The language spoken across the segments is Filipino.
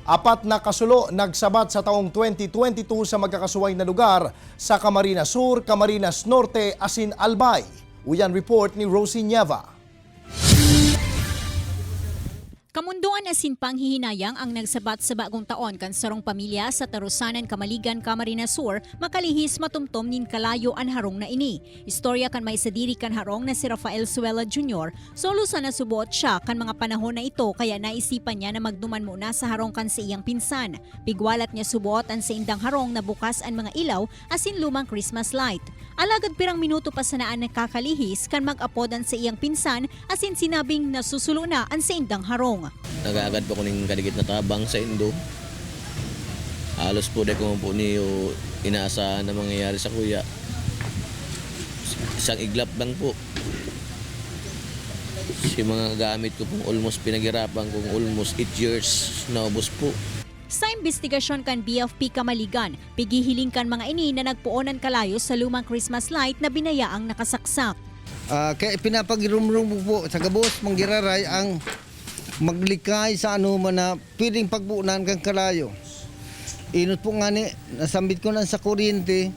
Apat na kasulo nagsabat sa taong 2022 sa magkakasuway na lugar sa Camarines Sur, Camarines Norte, asin Albay. Uyan report ni Rosie Nieva. Kamunduan asin panghihinayang ang nagsabat sa bagong taon kan sarong pamilya sa Tarusanan, Kamaligan, Camarines Sur, makalihis matumtom nin kalayo an harong na ini. Istorya kan may sadiri kan harong na si Rafael Suela Jr. Solo sa nasubuot siya kan mga panahon na ito kaya naisipan niya na magduman muna sa harong kan sa iyang pinsan. Pigwalat niya subuot an sa indang harong na bukas an mga ilaw asin lumang Christmas light. Alagad pirang minuto pa sa naan nakakalihis kan mag-apodan sa iyang pinsan asin sinabing nasusulo na an sa indang harong. Nag-agad po ko ng kaligit na tabang sa Indo. Halos po de ko po niyo inaasahan na mangyayari sa kuya. Isang iglap lang po. Si mga gamit ko pong almost pinaghirapan kong almost 8 years naubos po. Sa investigasyon kan BFP Kamaligan, pigihiling kan mga ini na nagpuonan kalayo sa lumang Christmas light na binayaang nakasaksak. Kaya pinapagirumrum po sa gabos manggiraray ang maglikay sa ano man na pwedeng pagbuunan kang kalayo. Inot po nga ni, nasambit ko lang sa kuryente.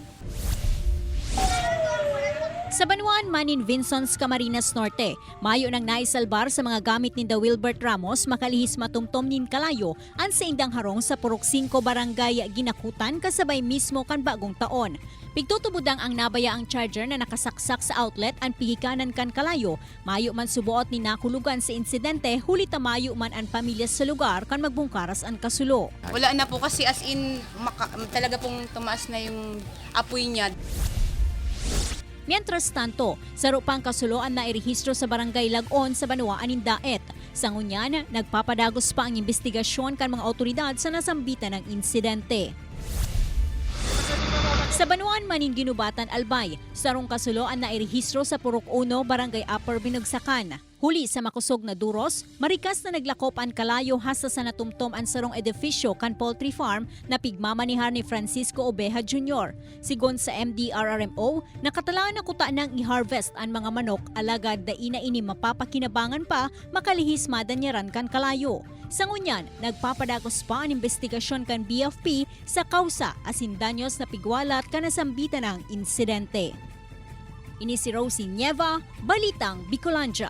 Sa Banuan Manin Vincent's Camarines Norte, mayo nang naisalbar sa mga gamit ni Wilbert Ramos makalihis matumtom nin kalayo an sa indang harong sa Purok 5 Barangay Ginakutan kasabay mismo kan bagong taon. Pigtutubudang ang nabaya ang charger na nakasaksak sa outlet ang pigikanan kan kalayo. Mayo man subuot ni nakulugan sa insidente, huli tamayo man ang pamilya sa lugar kan magbungkaras ang kasulo. Wala na po kasi as in talaga pong tumaas na yung apoy niya. Mientras tanto, sa rupang kasuloan na irehistro sa Barangay Lagon sa Banuan Indaet. Sa ngunyan, nagpapadagos pa ang investigasyon kan mga otoridad sa nasambitan ng insidente. Sa Banuan Manin Ginubatan Albay, sarong kasuloan na irehistro sa Purok 1 Barangay Upper Binugsakan. Huli sa makusog na duros, marikas na naglakop ang kalayo hasta sa natumtom ang sarong edifisyo kan poultry farm na pigmamanihar ni Francisco Obeja Jr. Sigon sa MDRRMO, nakatalaan na kuta ng i-harvest ang mga manok alagad da ina ini mapapakinabangan pa makalihis madanyaran kan kalayo. Sa ngunyan, nagpapadagos pa ang investigasyon kan BFP sa kausa asin danyos na pigwalat kan nasambitan ng insidente. Ini si Rosie Nieva, Balitang Bicolandia.